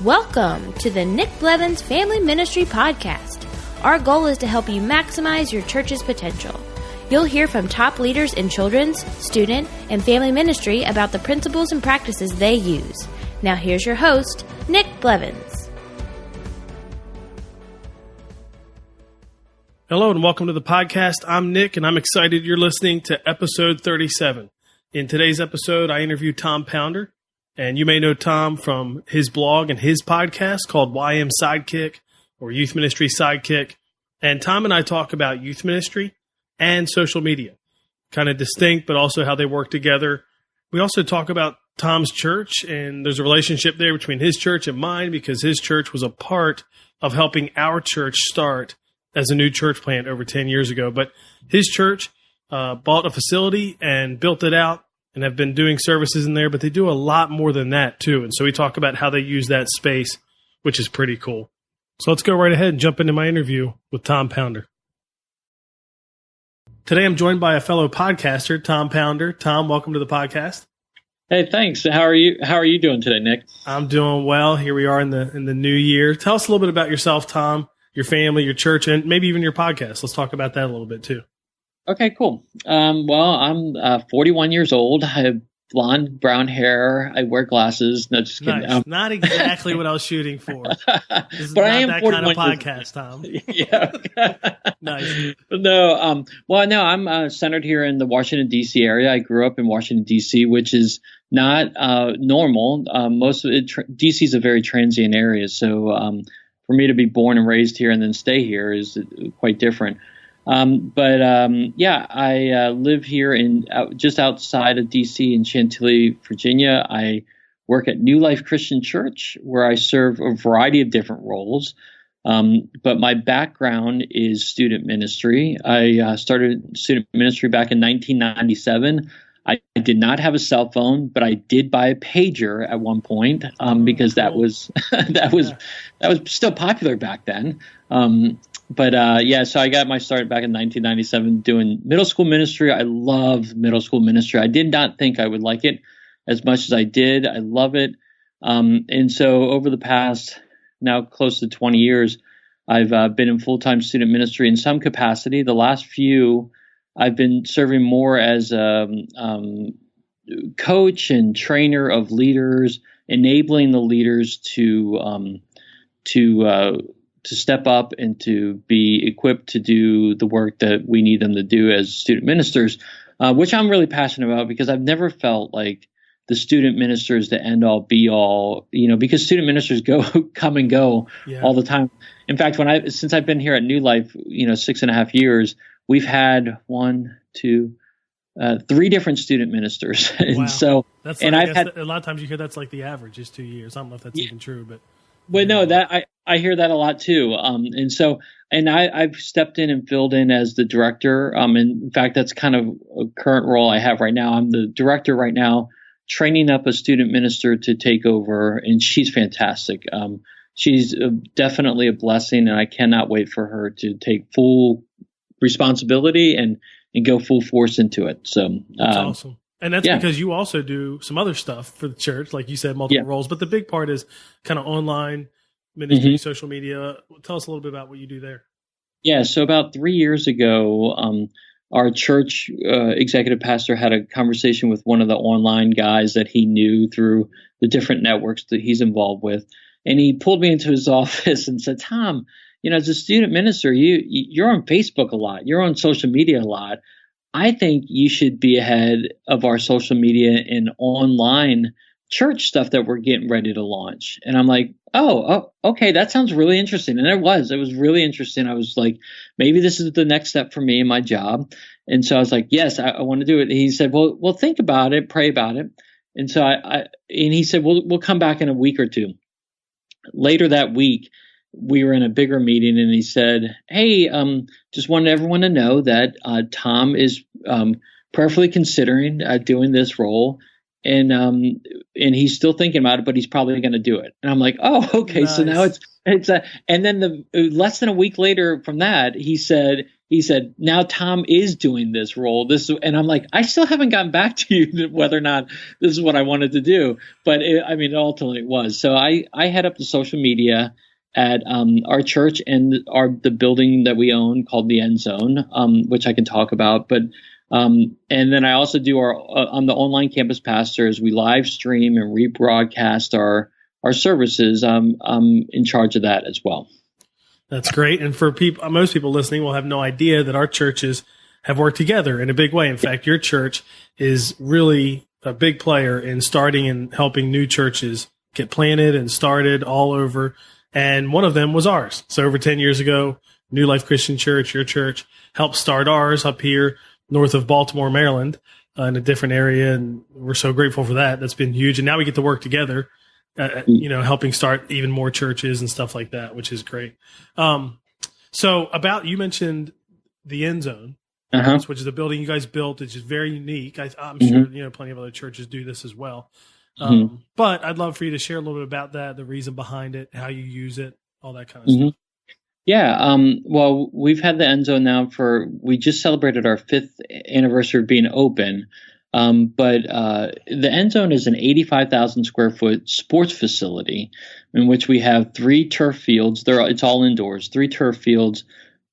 Welcome to the Nick Blevins Family Ministry Podcast. Our goal is to help you maximize your church's potential. You'll hear from top leaders in children's, student, and family ministry about the principles and practices they use. Now here's your host, Nick Blevins. Hello and welcome to the podcast. I'm Nick and I'm excited you're listening to episode 37. In today's episode, I interview Tom Pounder. And you may know Tom from his blog and his podcast called YM Sidekick or Youth Ministry Sidekick. And Tom and I talk about youth ministry and social media, kind of distinct, but also how they work together. We also talk about Tom's church, and there's a relationship there between his church and mine because his church was a part of helping our church start as a new church plant over 10 years ago. But his church bought a facility and built it out, and have been doing services in there, but they do a lot more than that too. And so we talk about how they use that space, which is pretty cool. So let's go right ahead and jump into my interview with Tom Pounder. Today I'm joined by a fellow podcaster, Tom Pounder. Tom, welcome to the podcast. Hey, thanks. How are you doing today, Nick? I'm doing well. Here we are in the new year. Tell us a little bit about yourself, Tom, your family, your church, and maybe even your podcast. Let's talk about that a little bit too. Okay, cool. Well, I'm 41 years old. I have blonde, brown hair. I wear glasses. No, just kidding. Nice. Not exactly what I was shooting for. This is but not I am that 41 kind of podcast, Tom. Yeah. Nice. No. No, I'm centered here in the Washington, D.C. area. I grew up in Washington, D.C., which is not normal. Most of it, D.C. is a very transient area. So for me to be born and raised here and then stay here is quite different. I live here just outside of D.C. in Chantilly, Virginia. I work at New Life Christian Church, where I serve a variety of different roles. But my background is student ministry. I started student ministry back in 1997. I did not have a cell phone, but I did buy a pager at one point because that was still popular back then. So I got my start back in 1997 doing middle school ministry. I love middle school ministry. I did not think I would like it as much as I did. I love it. And so over the past now close to 20 years, I've been in full-time student ministry in some capacity. The last few, I've been serving more as a coach and trainer of leaders, enabling the leaders to step up and to be equipped to do the work that we need them to do as student ministers, which I'm really passionate about because I've never felt like the student minister is the end all be all, because student ministers come and go all the time. In fact, since I've been here at New Life, 6.5 years, we've had 3 different student ministers. And wow. so, that's and like, I've had a lot of times you hear that's like the average is 2 years. I don't know if that's even true, but. Well, no, that I hear that a lot too. I've stepped in and filled in as the director. In fact, that's kind of a current role I have right now. I'm the director right now, training up a student minister to take over, and she's fantastic. She's definitely a blessing, and I cannot wait for her to take full responsibility and go full force into it. So that's awesome. And that's because you also do some other stuff for the church, like you said, multiple roles. But the big part is kind of online ministry, social media. Tell us a little bit about what you do there. Yeah, so about 3 years ago, our church executive pastor had a conversation with one of the online guys that he knew through the different networks that he's involved with. And he pulled me into his office and said, Tom, as a student minister, you're on Facebook a lot. You're on social media a lot. I think you should be ahead of our social media and online church stuff that we're getting ready to launch. And I'm like, oh, okay, that sounds really interesting. And it was really interesting. I was like, maybe this is the next step for me in my job. And so I was like, yes, I want to do it. And he said, well, think about it, pray about it. And so and he said, we'll come back in a week or two. Later that week, we were in a bigger meeting, and he said, hey, just wanted everyone to know that Tom is prayerfully considering doing this role. And he's still thinking about it, but he's probably going to do it. And I'm like, oh, okay. Nice. So now it's and then less than a week later from that, he said, he said, now Tom is doing this role. And I'm like, I still haven't gotten back to you whether or not this is what I wanted to do. But ultimately it was. So I head up the social media at our church and the building that we own called the End Zone, which I can talk about. But and then I also do I'm the online campus pastor as we live stream and rebroadcast our services. I'm in charge of that as well. That's great. And for most people listening will have no idea that our churches have worked together in a big way. In fact, your church is really a big player in starting and helping new churches get planted and started all over. And one of them was ours. So over 10 years ago, New Life Christian Church, your church, helped start ours up here north of Baltimore, Maryland, in a different area. And we're so grateful for that. That's been huge. And now we get to work together, helping start even more churches and stuff like that, which is great. So you mentioned the End Zone, which is a building you guys built, which is very unique. I'm sure, plenty of other churches do this as well. But I'd love for you to share a little bit about that, the reason behind it, how you use it, all that kind of stuff. Yeah. Well, we've had the End Zone now we just celebrated our 5th anniversary of being open. But the End Zone is an 85,000 square foot sports facility in which we have 3 turf fields. It's all indoors, 3 turf fields,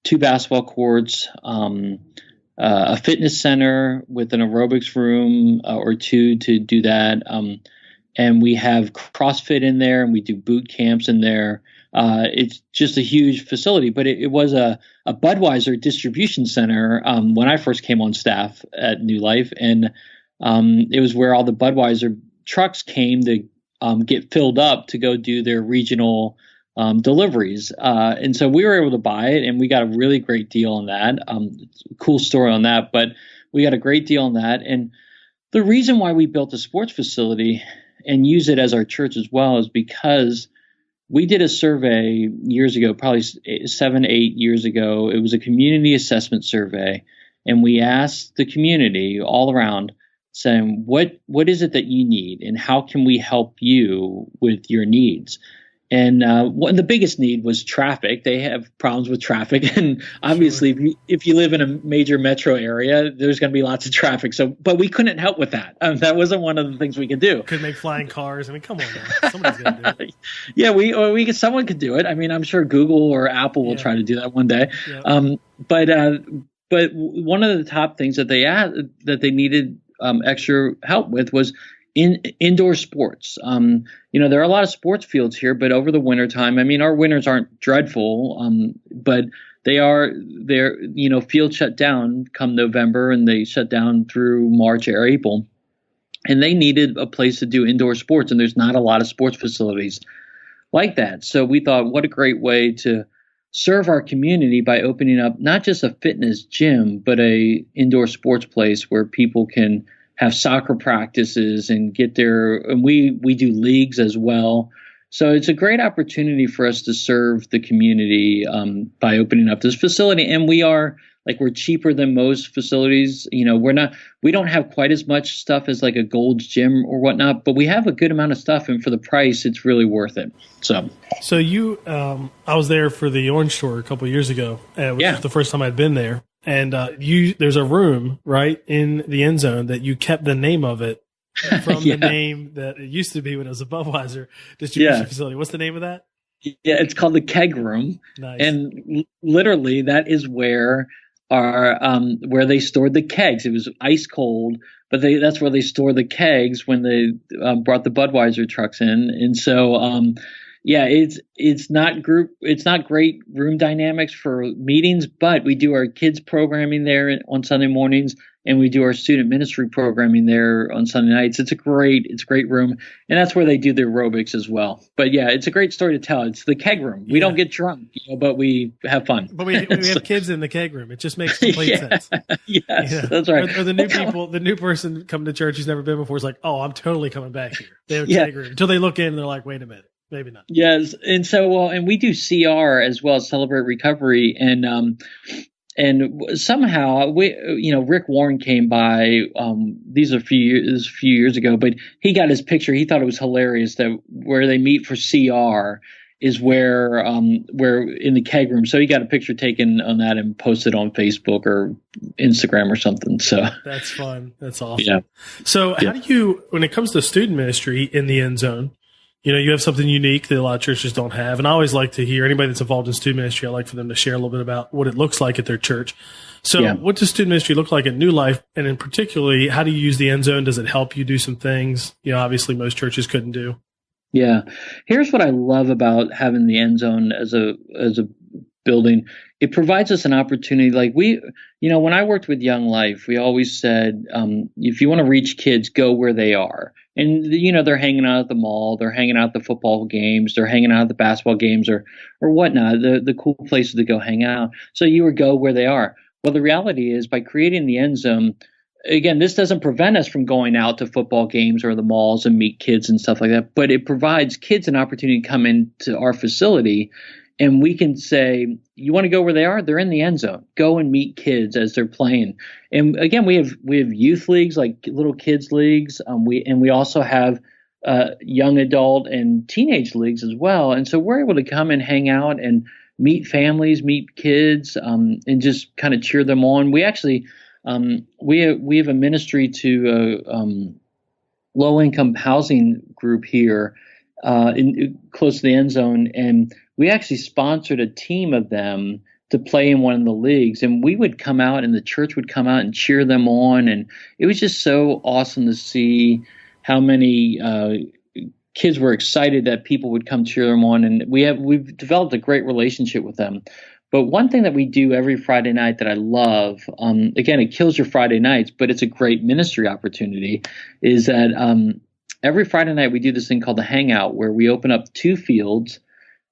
2 basketball courts, a fitness center with an aerobics room or 2 to do that. And we have CrossFit in there, and we do boot camps in there. It's just a huge facility, but it was a Budweiser distribution center when I first came on staff at New Life, and it was where all the Budweiser trucks came to get filled up to go do their regional deliveries. And so we were able to buy it, and we got a really great deal on that. Cool story on that, but we got a great deal on that. And the reason why we built a sports facility and use it as our church as well is because we did a survey years ago, probably 7-8 years ago. It was a community assessment survey, and we asked the community all around, saying, what is it that you need, and how can we help you with your needs? And the biggest need was traffic. They have problems with traffic, and obviously, sure, if you live in a major metro area, there's going to be lots of traffic. But we couldn't help with that. That wasn't one of the things we could do. Could make flying cars. I mean, come on now, somebody's going to do it. Yeah, someone could do it. I mean, I'm sure Google or Apple will try to do that one day. Yeah. But one of the top things that they needed extra help with was indoor sports. There are a lot of sports fields here, but over the wintertime, I mean, our winters aren't dreadful, but they're fields shut down come November, and they shut down through March or April, and they needed a place to do indoor sports, and there's not a lot of sports facilities like that. So we thought, what a great way to serve our community by opening up not just a fitness gym, but a indoor sports place where people can have soccer practices and get there. And we do leagues as well. So it's a great opportunity for us to serve the community by opening up this facility. And we're cheaper than most facilities. We don't have quite as much stuff as like a Gold's Gym or whatnot, but we have a good amount of stuff. And for the price, it's really worth it. So you, I was there for the Orange Tour a couple of years ago. Which was the first time I'd been there. And there's a room right in the End Zone that you kept the name of it from the name that it used to be when it was a Budweiser distribution facility. What's the name of that? Yeah, it's called the Keg Room. Nice. And literally that is where where they stored the kegs. It was ice cold, but that's where they store the kegs when they brought the Budweiser trucks in. And so it's not great room dynamics for meetings, but we do our kids programming there on Sunday mornings, and we do our student ministry programming there on Sunday nights. It's a great room, and that's where they do their aerobics as well. But yeah, it's a great story to tell. It's the Keg Room. We don't get drunk, but we have fun. But we have kids in the Keg Room. It just makes complete sense. Yes, that's right. Or the new person coming to church who's never been before is like, oh, I'm totally coming back here. They have a Keg Room until they look in and they're like, wait a minute. Maybe not. Yes, and so and we do CR as well, Celebrate Recovery, and somehow Rick Warren came by. These are a few years ago, but he got his picture. He thought it was hilarious that where they meet for CR, is where in the keg room. So he got a picture taken on that and posted on Facebook or Instagram or something. So that's fun. That's awesome. Yeah. So how do you, when it comes to student ministry in the end zone, you have something unique that a lot of churches don't have. And I always like to hear anybody that's involved in student ministry. I like for them to share a little bit about what it looks like at their church. So what does student ministry look like at New Life? And in particularly, how do you use the end zone? Does it help you do some things, obviously most churches couldn't do? Yeah. Here's what I love about having the end zone as a building. It provides us an opportunity. Like when I worked with Young Life, we always said, if you want to reach kids, go where they are. And, they're hanging out at the mall, they're hanging out at the football games, they're hanging out at the basketball games or whatnot, the cool places to go hang out. So you would go where they are. Well, the reality is by creating the end zone, again, this doesn't prevent us from going out to football games or the malls and meet kids and stuff like that, but it provides kids an opportunity to come into our facility and we can say, you want to go where they are? They're in the end zone. Go and meet kids as they're playing. And again, we have youth leagues, like little kids leagues. We also have young adult and teenage leagues as well. And so we're able to come and hang out and meet families, meet kids, and just kind of cheer them on. We actually we have a ministry to low income housing group here close to the end zone, and we actually sponsored a team of them to play in one of the leagues, and we would come out and the church would come out and cheer them on, and it was just so awesome to see how many kids were excited that people would come cheer them on, and we've developed a great relationship with them. But one thing that we do every Friday night that I love, again, it kills your Friday nights, but it's a great ministry opportunity, is that every Friday night we do this thing called the Hangout, where we open up 2 fields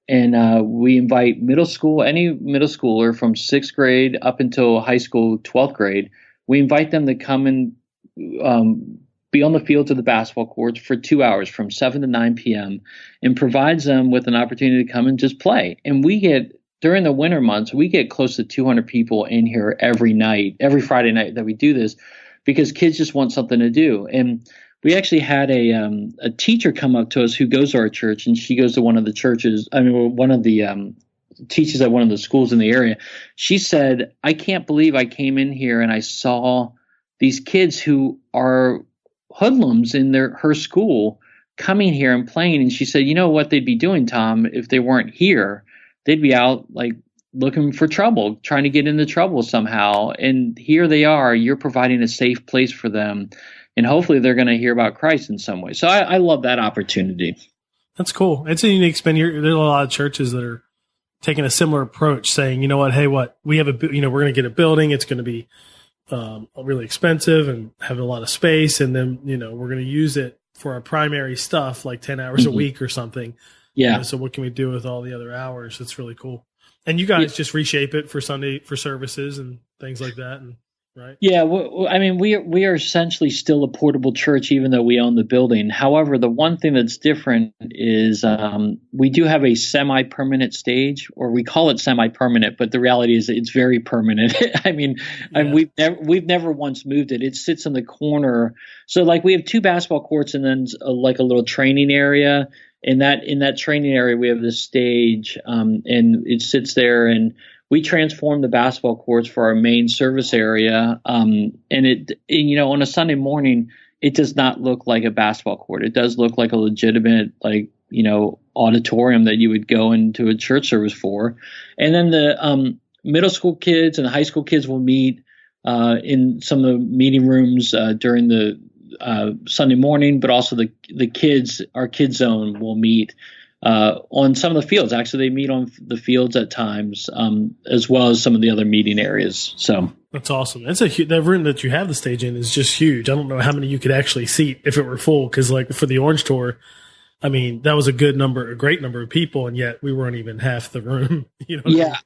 and we invite any middle schooler from 6th grade up until high school 12th grade. We invite them to come and be on the fields of the basketball courts for 2 hours from 7 to 9 p.m. and provides them with an opportunity to come and just play. And during the winter months, we get close to 200 people in here every Friday night that we do this, because kids just want something to do. And we actually had a teacher come up to us who goes to our church, and she goes to one of the churches. One of the teaches at one of the schools in the area. She said, "I can't believe I came in here and I saw these kids who are hoodlums in her school coming here and playing." And she said, "You know what they'd be doing, Tom, if they weren't here? They'd be out like looking for trouble, trying to get into trouble somehow. And here they are. You're providing a safe place for them. And hopefully they're going to hear about Christ in some way." So I love that opportunity. That's cool. It's a unique spin here. There's a lot of churches that are taking a similar approach, saying, you know what, hey, we have we're going to get a building. It's going to be really expensive and have a lot of space. And then, we're going to use it for our primary stuff, like 10 hours a week or something. Yeah. So what can we do with all the other hours? It's really cool. And you guys just reshape it for Sunday for services and things like that. And right. Yeah. Well, we are essentially still a portable church, even though we own the building. However, the one thing that's different is we do have a semi-permanent stage, or we call it semi-permanent, but the reality is it's very permanent. We've never once moved it. It sits in the corner. So we have 2 basketball courts and then a little training area. In that training area, we have this stage, and it sits there, and we transform the basketball courts for our main service area. And on a Sunday morning, it does not look like a basketball court. It does look like a legitimate, auditorium that you would go into a church service for. And then the middle school kids and the high school kids will meet in some of the meeting rooms during the Sunday morning, but also the kids, our kids zone, will meet on some of the fields. Actually, they meet on the fields at times, as well as some of the other meeting areas. So that's awesome. The room that you have the stage in is just huge. I don't know how many you could actually seat if it were full, because for the Orange Tour, that was a great number of people, and yet we weren't even half the room. Yeah.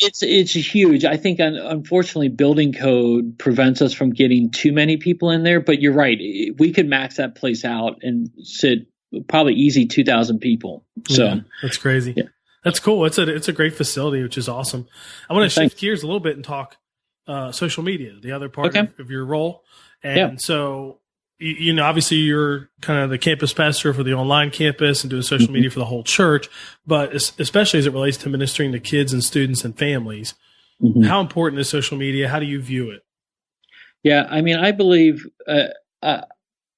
It's huge. I think, unfortunately, building code prevents us from getting too many people in there. But you're right. We could max that place out and sit probably easy 2,000 people. So that's crazy. Yeah. That's cool. It's a great facility, which is awesome. I want to shift gears a little bit and talk social media, the other part of your role. And so Obviously you're kind of the campus pastor for the online campus and doing social media for the whole church, but especially as it relates to ministering to kids and students and families, how important is social media? How do you view it? Yeah, I mean, I believe,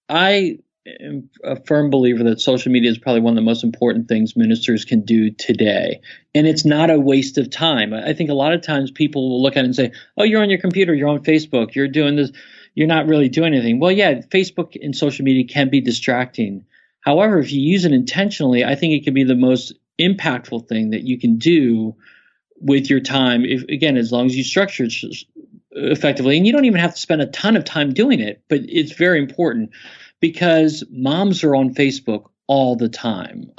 I am a firm believer that social media is probably one of the most important things ministers can do today. And it's not a waste of time. I think a lot of times people will look at it and say, oh, you're on your computer, you're on Facebook, you're doing this. You're not really doing anything. Well, yeah, Facebook and social media can be distracting. However, if you use it intentionally, I think it can be the most impactful thing that you can do with your time. Again, as long as you structure it effectively, and you don't even have to spend a ton of time doing it, but it's very important because moms are on Facebook all the time.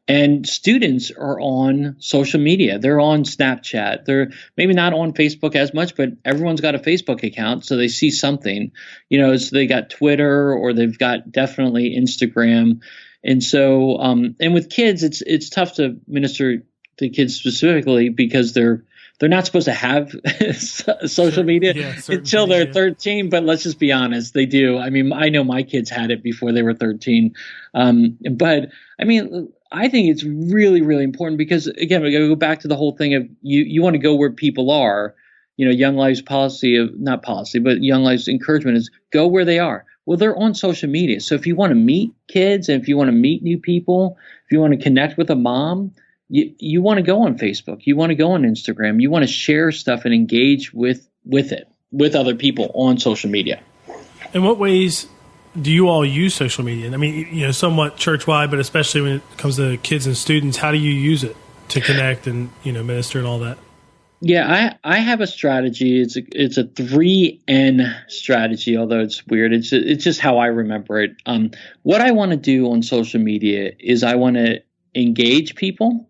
And students are on social media. They're on Snapchat. They're maybe not on Facebook as much, but everyone's got a Facebook account, so they see something. So they got Twitter, or they've got definitely Instagram. And so, and with kids, it's tough to minister to kids specifically because they're not supposed to have social media until they're 13, but let's just be honest, they do. I mean, I know my kids had it before they were 13. But I mean, I think it's really, really important because, again, we got to go back to the whole thing of you want to go where people are. Young Life's Young Life's encouragement is go where they are. Well, they're on social media. So if you want to meet kids and if you want to meet new people, if you want to connect with a mom, you want to go on Facebook. You want to go on Instagram. You want to share stuff and engage with other people on social media. In what ways do you all use social media? And I mean, somewhat church-wide, but especially when it comes to kids and students, how do you use it to connect and, minister and all that? Yeah, I have a strategy. It's a 3N strategy, although it's weird. It's just how I remember it. What I want to do on social media is I want to engage people,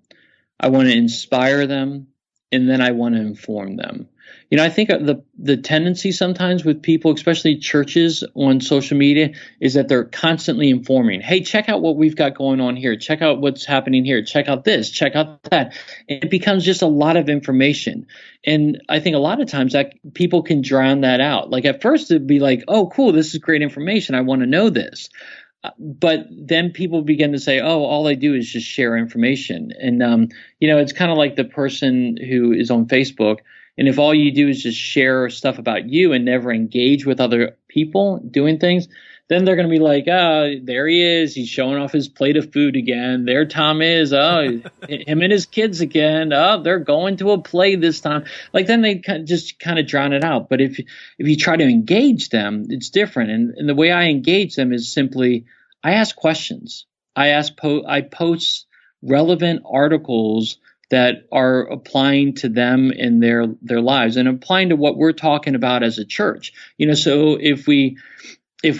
I want to inspire them, and then I want to inform them. I think the tendency sometimes with people, especially churches on social media, is that they're constantly informing. Hey, check out what we've got going on here. Check out what's happening here. Check out this. Check out that. And it becomes just a lot of information. And I think a lot of times that people can drown that out. Like at first it'd be like, oh, cool, this is great information. I want to know this. But then people begin to say, oh, all I do is just share information. And, it's kind of like the person who is on Facebook. And if all you do is just share stuff about you and never engage with other people doing things, then they're going to be like, oh, there he is. He's showing off his plate of food again. There Tom is. Oh, him and his kids again. Oh, they're going to a play this time. Like then they just kind of drown it out. But if you try to engage them, it's different. And the way I engage them is simply I ask questions. I post relevant articles that are applying to them in their lives and applying to what we're talking about as a church. So if we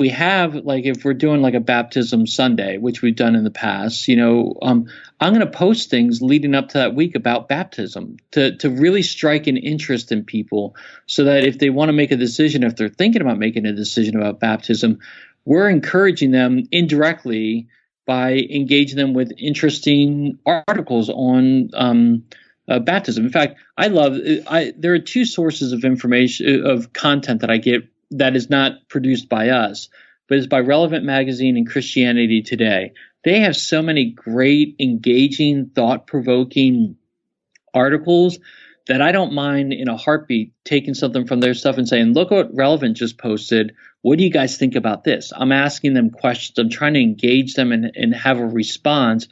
have, like, if we're doing like a baptism Sunday, which we've done in the past, I'm going to post things leading up to that week about baptism to really strike an interest in people so that if they want to make a decision, if they're thinking about making a decision about baptism, we're encouraging them indirectly by engaging them with interesting articles on baptism. In fact, there are two sources of information, of content that I get that is not produced by us, but it's by Relevant Magazine and Christianity Today. They have so many great, engaging, thought-provoking articles that I don't mind in a heartbeat taking something from their stuff and saying, look what Relevant just posted. What do you guys think about this? I'm asking them questions. I'm trying to engage them and have a response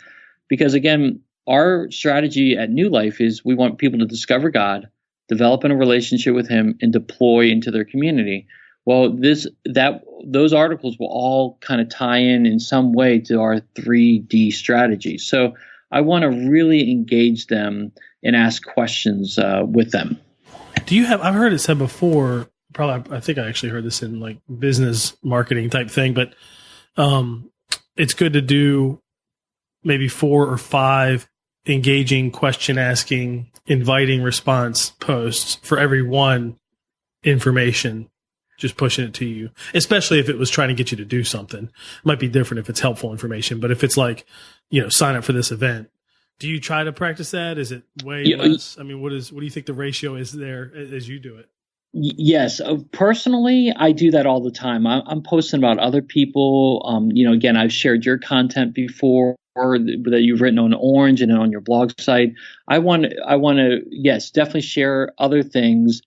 because, again, our strategy at New Life is we want people to discover God, develop in a relationship with Him, and deploy into their community. Well, those articles will all kind of tie in some way to our 3D strategy. So I want to really engage them and ask questions with them. I've heard it said before, probably, I think I actually heard this in like business marketing type thing, but it's good to do maybe 4 or 5 engaging, question asking, inviting response posts for every one information, just pushing it to you, especially if it was trying to get you to do something. It might be different if it's helpful information, but if it's like, sign up for this event, do you try to practice that? Is it way less? I mean, what do you think the ratio is there as you do it? Yes, personally, I do that all the time. I'm posting about other people. Again, I've shared your content before that you've written on Orange and on your blog site. I want to, yes, definitely share other things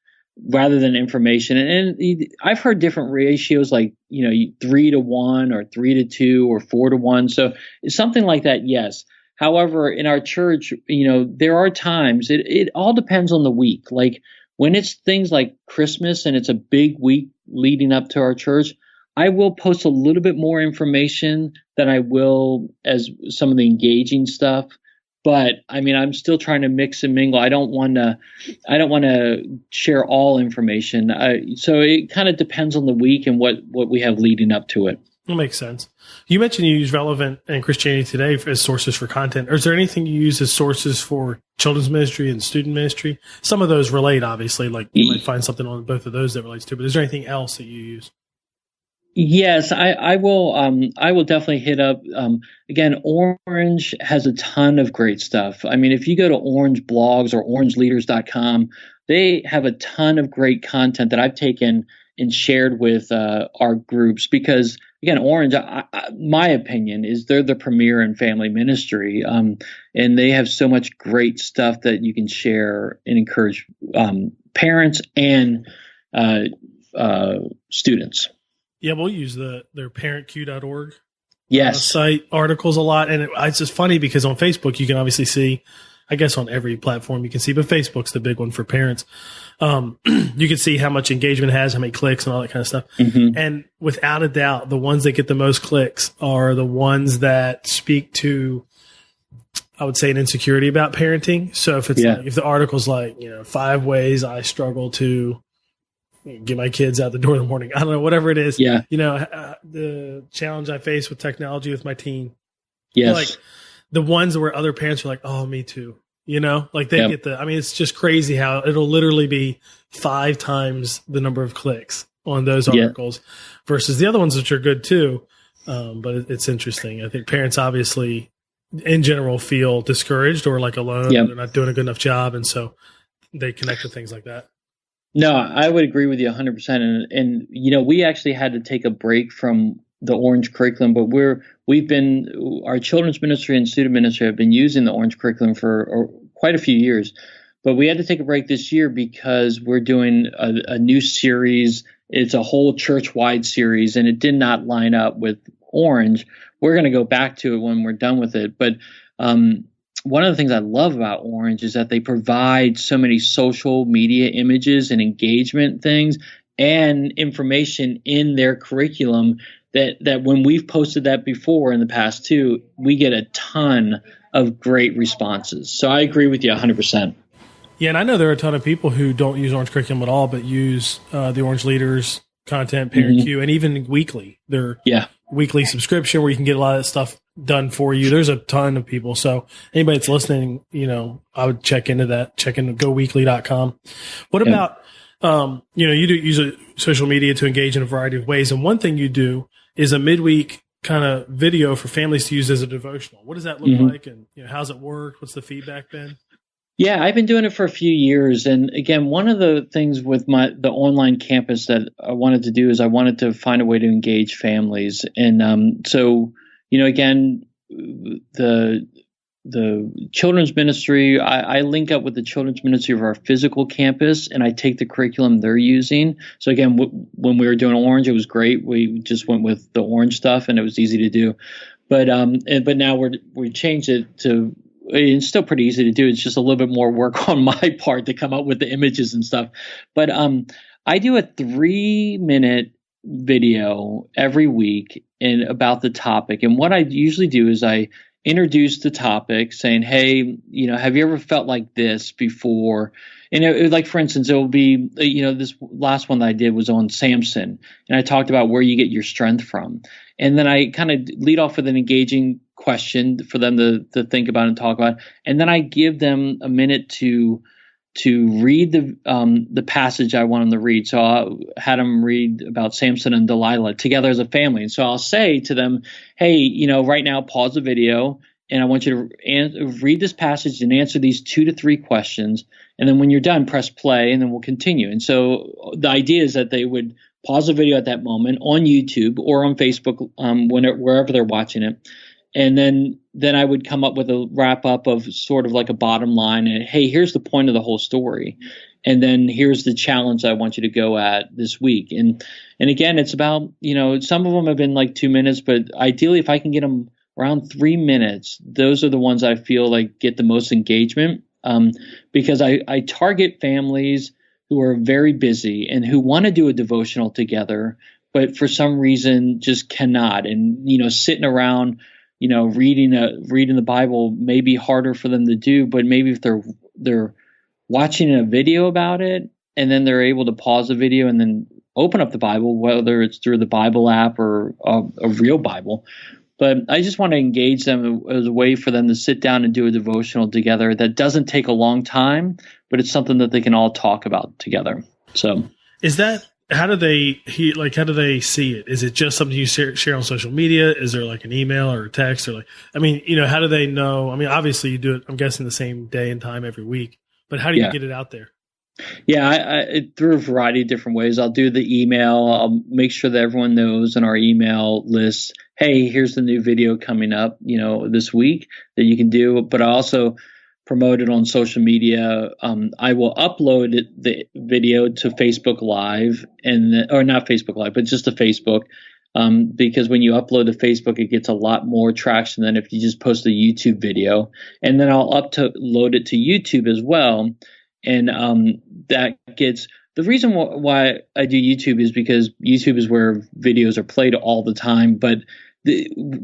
rather than information. And I've heard different ratios, like 3-to-1 or 3-to-2 or 4-to-1. So something like that, yes. However, in our church, there are times it all depends on the week. Like when it's things like Christmas and it's a big week leading up to our church, I will post a little bit more information than I will as some of the engaging stuff. But I mean, I'm still trying to mix and mingle. I don't want to share all information. So it kind of depends on the week and what we have leading up to it. That makes sense. You mentioned you use Relevant and Christianity Today as sources for content. Or is there anything you use as sources for children's ministry and student ministry? Some of those relate, obviously, like you might find something on both of those that relates to, but is there anything else that you use? Yes, I will. I will definitely hit up. Again, Orange has a ton of great stuff. I mean, if you go to Orange blogs or orangeleaders.com, they have a ton of great content that I've taken and shared with our groups because, again, Orange, my opinion is they're the premier in family ministry, and they have so much great stuff that you can share and encourage parents and students. Yeah, we'll use their parentq.org site articles a lot. And it's just funny because on Facebook, you can obviously see, I guess on every platform you can see, but Facebook's the big one for parents. You can see how much engagement it has, how many clicks and all that kind of stuff. Mm-hmm. And without a doubt, the ones that get the most clicks are the ones that speak to, I would say, an insecurity about parenting. So if it's like, if the article's like, 5 ways I struggle to get my kids out the door in the morning. I don't know, whatever it is. Yeah. The challenge I face with technology with my teen. Yes. Like the ones where other parents are like, oh, me too. Like they get it's just crazy how it'll literally be 5 times the number of clicks on those articles versus the other ones, which are good too. But it's interesting. I think parents obviously in general feel discouraged or like alone. Yep. They're not doing a good enough job. And so they connect to things like that. No, I would agree with you 100%. And we actually had to take a break from the Orange curriculum, but our children's ministry and student ministry have been using the Orange curriculum for quite a few years. But we had to take a break this year because we're doing a new series. It's a whole church-wide series, and it did not line up with Orange. We're going to go back to it when we're done with it. But one of the things I love about Orange is that they provide so many social media images and engagement things and information in their curriculum that when we've posted that before in the past too, we get a ton of great responses. So I agree with you 100%. Yeah, and I know there are a ton of people who don't use Orange curriculum at all, but use the Orange Leaders content, ParentQ, and even weekly. Their weekly subscription where you can get a lot of that stuff done for you. There's a ton of people. So anybody that's listening, I would check into that, check into goweekly.com. What about, you do use social media to engage in a variety of ways. And one thing you do is a midweek kind of video for families to use as a devotional. What does that look like? And how's it work? What's the feedback been? Yeah, I've been doing it for a few years. And again, one of the things with the online campus that I wanted to do is I wanted to find a way to engage families. And so, again, the children's ministry, I link up with the children's ministry of our physical campus, and I take the curriculum they're using. So again, when we were doing Orange, it was great. We just went with the Orange stuff, and it was easy to do. But now we changed it to. It's still pretty easy to do. It's just a little bit more work on my part to come up with the images and stuff. But I do a 3-minute video every week about the topic. And what I usually do is I introduce the topic saying, hey, have you ever felt like this before? And like, for instance, it will be, this last one that I did was on Samson. And I talked about where you get your strength from. And then I kind of lead off with an engaging question for them to think about and talk about. And then I give them a minute to read the passage I want them to read. So I had them read about Samson and Delilah together as a family. And so I'll say to them, hey, right now, pause the video and I want you to read this passage and answer these 2 to 3 questions. And then when you're done, press play, and then we'll continue. And so the idea is that they would pause the video at that moment on YouTube or on Facebook, wherever they're watching it. And then I would come up with a wrap up of sort of like a bottom line. And hey, here's the point of the whole story. And then here's the challenge I want you to go at this week. And again, it's about, some of them have been like 2 minutes, but ideally if I can get them around 3 minutes, those are the ones I feel like get the most engagement, because I target families who are very busy and who want to do a devotional together, but for some reason just cannot. And, sitting around, reading the Bible may be harder for them to do, but maybe if they're watching a video about it and then they're able to pause the video and then open up the Bible, whether it's through the Bible app or a real Bible. But I just want to engage them as a way for them to sit down and do a devotional together that doesn't take a long time, but it's something that they can all talk about together. So is that, how do they see it? Is it just something you share on social media? Is there like an email or a text or how do they know? I mean, obviously you do it, I'm guessing the same day and time every week, but how do you get it out there? Yeah, I through a variety of different ways. I'll do the email. I'll make sure that everyone knows in our email list, hey, here's the new video coming up, this week that you can do. But I also promote it on social media. I will upload the video to Facebook Live or not Facebook Live, but just to Facebook. Because when you upload to Facebook, it gets a lot more traction than if you just post a YouTube video. And then I'll upload it to YouTube as well. And that gets the reason why I do YouTube is because YouTube is where videos are played all the time. But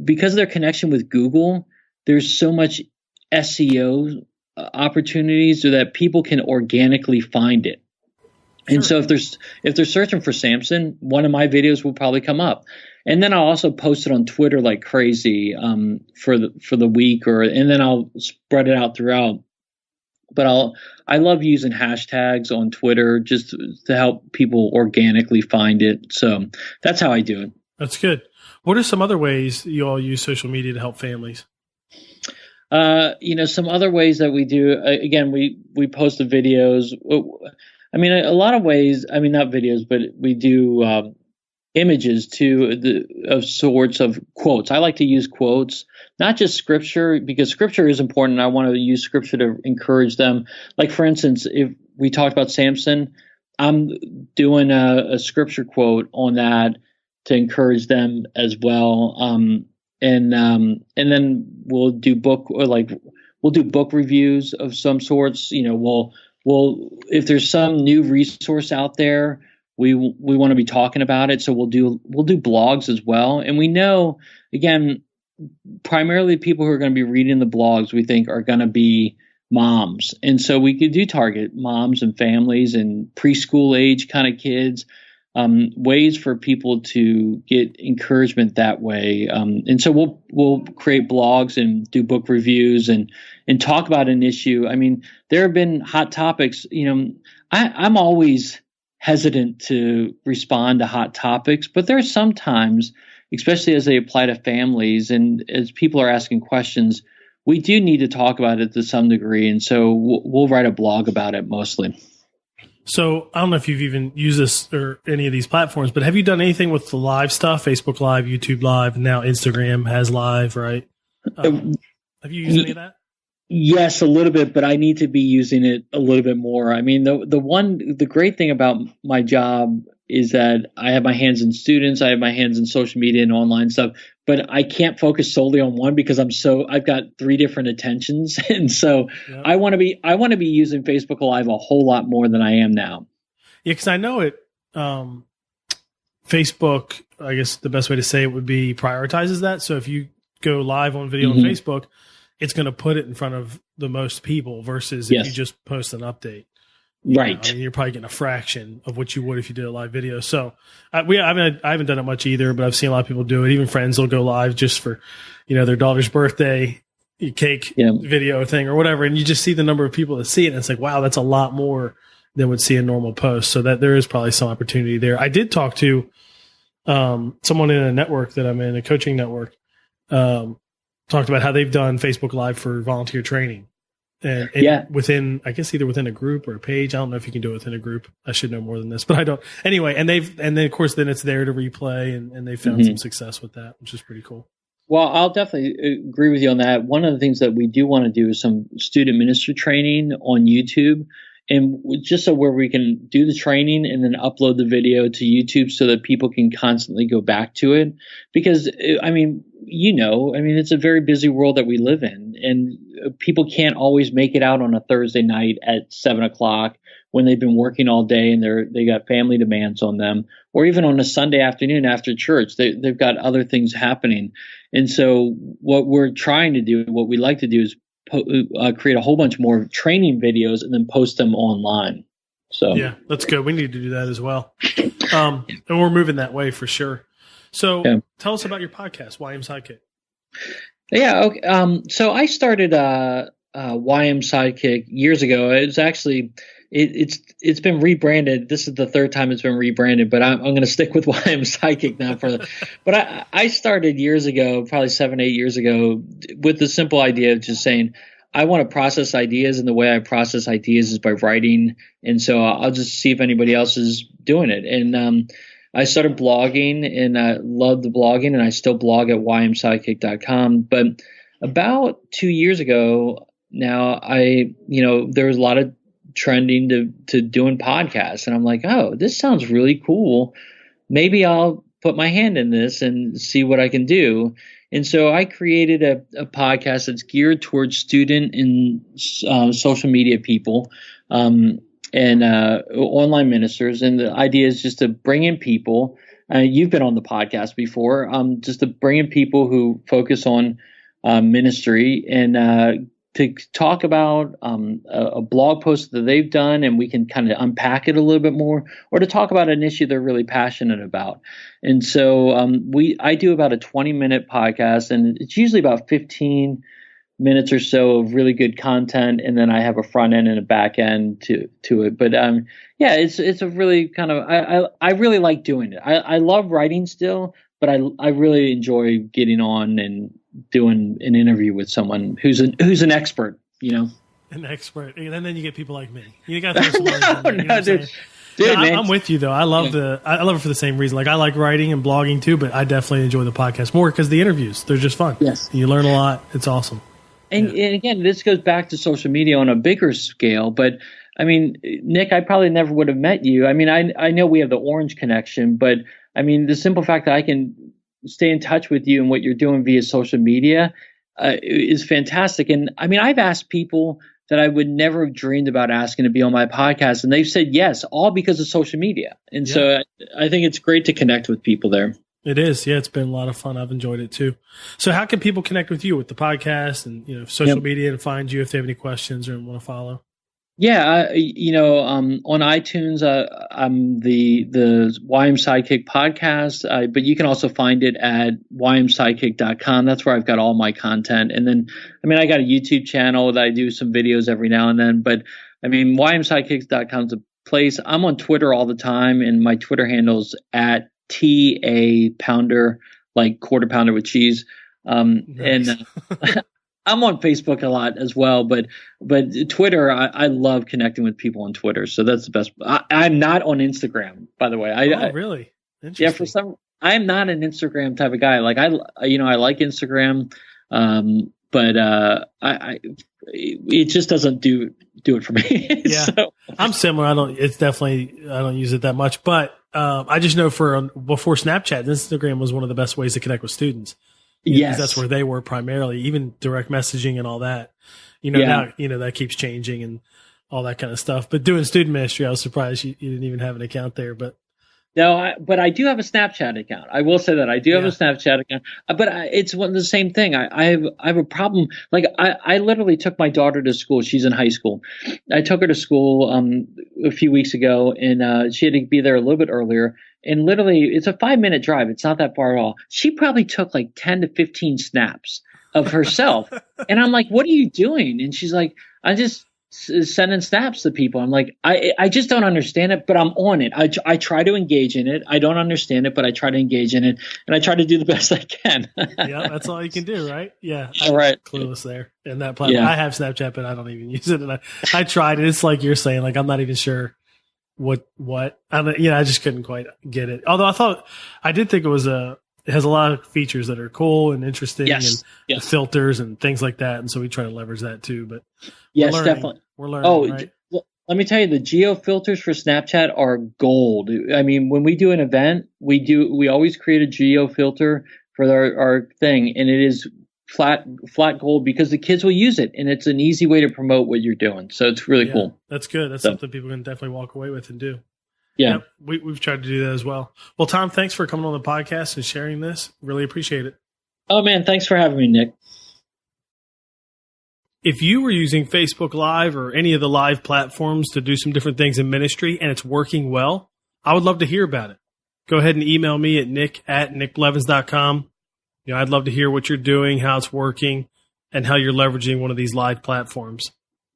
because of their connection with Google, there's so much SEO opportunities so that people can organically find it. And so if they're searching for Samson, one of my videos will probably come up. And then I'll also post it on Twitter like crazy for the week, and then I'll spread it out throughout. But I love using hashtags on Twitter just to help people organically find it. So that's how I do it. That's good. What are some other ways you all use social media to help families? Some other ways that we do, again, we post the videos. I mean, a lot of ways, I mean, not videos, but we do images too, of sorts of quotes. I like to use quotes, not just scripture, because scripture is important. I want to use scripture to encourage them. Like, for instance, if we talked about Samson, I'm doing a scripture quote on that to encourage them as well. And then we'll do book reviews of some sorts. We'll if there's some new resource out there, we want to be talking about it. So we'll do blogs as well. And we know, again, primarily people who are going to be reading the blogs we think are going to be moms. And so we could target moms and families and preschool age kind of kids, ways for people to get encouragement that way. And so we'll create blogs and do book reviews and talk about an issue. I mean, there have been hot topics. I'm always hesitant to respond to hot topics, but there are some times, especially as they apply to families and as people are asking questions, we do need to talk about it to some degree. And so we'll write a blog about it mostly. So I don't know if you've even used this or any of these platforms, but have you done anything with the live stuff? Facebook Live, YouTube Live, and now Instagram has live, right? Have you used any of that? Yes, a little bit, but I need to be using it a little bit more. I mean, the great thing about my job is that I have my hands in students, I have my hands in social media and online stuff, but I can't focus solely on one because I've got 3 different attentions. And so yep. I want to be using Facebook Live a whole lot more than I am now. Yeah, because I know it, Facebook, I guess the best way to say it would be prioritizes that. So if you go live on video on Facebook, it's going to put it in front of the most people versus if you just post an update. Right. I mean, you're probably getting a fraction of what you would if you did a live video. So I haven't done it much either, but I've seen a lot of people do it. Even friends will go live just for, their daughter's birthday cake video thing or whatever. And you just see the number of people that see it. And it's like, wow, that's a lot more than would see a normal post. So that there is probably some opportunity there. I did talk to someone in a network that I'm in, a coaching network, talked about how they've done Facebook Live for volunteer training. And within, I guess, either within a group or a page. I don't know if you can do it within a group. I should know more than this, but I don't. Anyway, and then of course then it's there to replay, and they found some success with that, which is pretty cool. Well, I'll definitely agree with you on that. One of the things that we do want to do is some student minister training on YouTube, and just so where we can do the training and then upload the video to YouTube so that people can constantly go back to it. Because, I mean, it's a very busy world that we live in, and people can't always make it out on a Thursday night at 7:00 when they've been working all day and they got family demands on them, or even on a Sunday afternoon after church. They've got other things happening. And so what we're trying to do, what we like to do is create a whole bunch more training videos and then post them online. So yeah, that's good. We need to do that as well. And we're moving that way for sure. So tell us about your podcast, YM Sidekick. Yeah. Okay. So I started YM Sidekick years ago. It's actually it's been rebranded. This is the third time it's been rebranded, but I'm going to stick with YM Sidekick now. But I started years ago, probably 7-8 years ago, with the simple idea of just saying I want to process ideas, and the way I process ideas is by writing. And so I'll just see if anybody else is doing it. And I started blogging, and I loved the blogging, and I still blog at ymsidekick.com. But about 2 years ago now, there was a lot of trending to doing podcasts, and I'm like, oh, this sounds really cool. Maybe I'll put my hand in this and see what I can do. And so I created a podcast that's geared towards student and social media people and online ministers. And the idea is just to bring in people. You've been on the podcast before, just to bring in people who focus on ministry and to talk about a blog post that they've done, and we can kind of unpack it a little bit more, or to talk about an issue they're really passionate about. And so I do about a 20-minute podcast, and it's usually about 15 minutes or so of really good content, and then I have a front end and a back end to it. But it's a really kind of I really like doing it. I love writing still, but I really enjoy getting on and doing an interview with someone who's an expert, An expert. And then you get people like me. You got to throw some words in there, Dude, I'm with you though. I love it for the same reason. Like I like writing and blogging too, but I definitely enjoy the podcast more because the interviews, they're just fun. Yes. You learn a lot. It's awesome. And again, this goes back to social media on a bigger scale, but I mean, Nick, I probably never would have met you. I mean, I know we have the Orange connection, but I mean, the simple fact that I can stay in touch with you and what you're doing via social media is fantastic. And I mean, I've asked people that I would never have dreamed about asking to be on my podcast, and they've said yes, all because of social media. And so I think it's great to connect with people there. It is. Yeah, it's been a lot of fun. I've enjoyed it too. So how can people connect with you with the podcast and social media and find you if they have any questions or want to follow? Yeah, on iTunes, I'm the YM Sidekick podcast, but you can also find it at ymsidekick.com. That's where I've got all my content. And then, I mean, I got a YouTube channel that I do some videos every now and then, but I mean, ymsidekick.com is a place. I'm on Twitter all the time, and my Twitter handle's at TA Pounder, like quarter pounder with cheese. Nice. And I'm on Facebook a lot as well, but Twitter, I love connecting with people on Twitter. So that's the best. I'm not on Instagram, by the way. Really? Yeah, I'm not an Instagram type of guy. Like I like Instagram, but it just doesn't do it for me. Yeah, so. I'm similar. I don't use it that much, but I just know before Snapchat, Instagram was one of the best ways to connect with students. Yes, that's where they were primarily, even direct messaging and all that. Now that keeps changing and all that kind of stuff. But doing student ministry, I was surprised you didn't even have an account there. But no, but I do have a Snapchat account. I will say that I do have a Snapchat account. But it's the same thing. I have a problem. Like I literally took my daughter to school. She's in high school. I took her to school a few weeks ago, and she had to be there a little bit earlier. And literally, it's a 5-minute drive. It's not that far at all. She probably took like 10 to 15 snaps of herself. And I'm like, what are you doing? And she's like, I'm just sending snaps to people. I'm like, I just don't understand it, but I'm on it. I try to engage in it. I don't understand it, but I try to engage in it, and I try to do the best I can. Yeah, that's all you can do, right? Yeah, I'm right. Clueless there in that platform. Yeah. I have Snapchat, but I don't even use it. And I tried it. It's like you're saying, like I'm not even sure what. I just couldn't quite get it. Although I did think it has a lot of features that are cool and interesting, Yes. and filters and things like that. And so we try to leverage that too. But yes, definitely. We're learning. Right? Let me tell you, the geo filters for Snapchat are gold. I mean, when we do an event, we always create a geo filter for our thing, and it is flat gold because the kids will use it, and it's an easy way to promote what you're doing. So it's really cool. That's good. That's something people can definitely walk away with and do. Yeah. Yep, we've tried to do that as well. Well, Tom, thanks for coming on the podcast and sharing this. Really appreciate it. Oh, man, thanks for having me, Nick. If you were using Facebook Live or any of the live platforms to do some different things in ministry and it's working well, I would love to hear about it. Go ahead and email me at nick@nickblevins.com. I'd love to hear what you're doing, how it's working, and how you're leveraging one of these live platforms.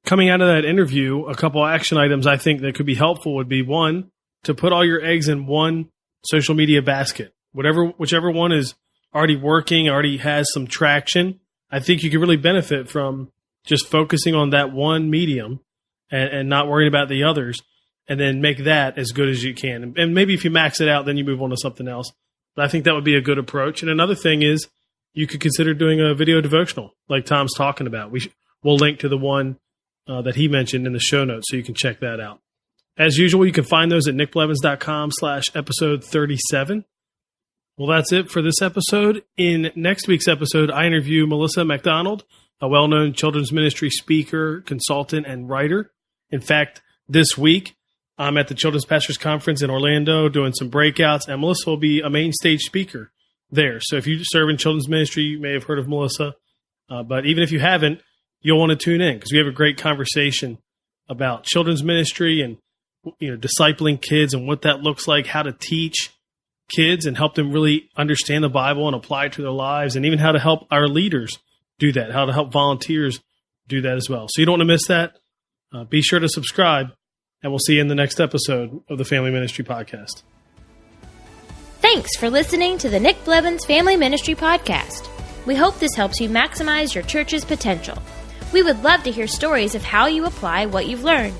Coming out of that interview, a couple action items I think that could be helpful would be, one, to put all your eggs in one social media basket. Whichever one is already working, already has some traction, I think you could really benefit from just focusing on that one medium and not worrying about the others, and then make that as good as you can. And maybe if you max it out, then you move on to something else. But I think that would be a good approach. And another thing is you could consider doing a video devotional like Tom's talking about. We'll link to the one that he mentioned in the show notes so you can check that out. As usual, you can find those at nickblevins.com/episode 37. Well, that's it for this episode. In next week's episode, I interview Melissa McDonald, a well-known children's ministry speaker, consultant, and writer. In fact, this week, I'm at the Children's Pastors Conference in Orlando doing some breakouts, and Melissa will be a main stage speaker there. So if you serve in children's ministry, you may have heard of Melissa. But even if you haven't, you'll want to tune in because we have a great conversation about children's ministry and discipling kids and what that looks like, how to teach kids and help them really understand the Bible and apply it to their lives, and even how to help our leaders do that, how to help volunteers do that as well. So you don't want to miss that. Be sure to subscribe, and we'll see you in the next episode of the Family Ministry Podcast. Thanks for listening to the Nick Blevins Family Ministry Podcast. We hope this helps you maximize your church's potential. We would love to hear stories of how you apply what you've learned.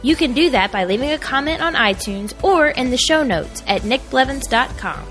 You can do that by leaving a comment on iTunes or in the show notes at nickblevins.com.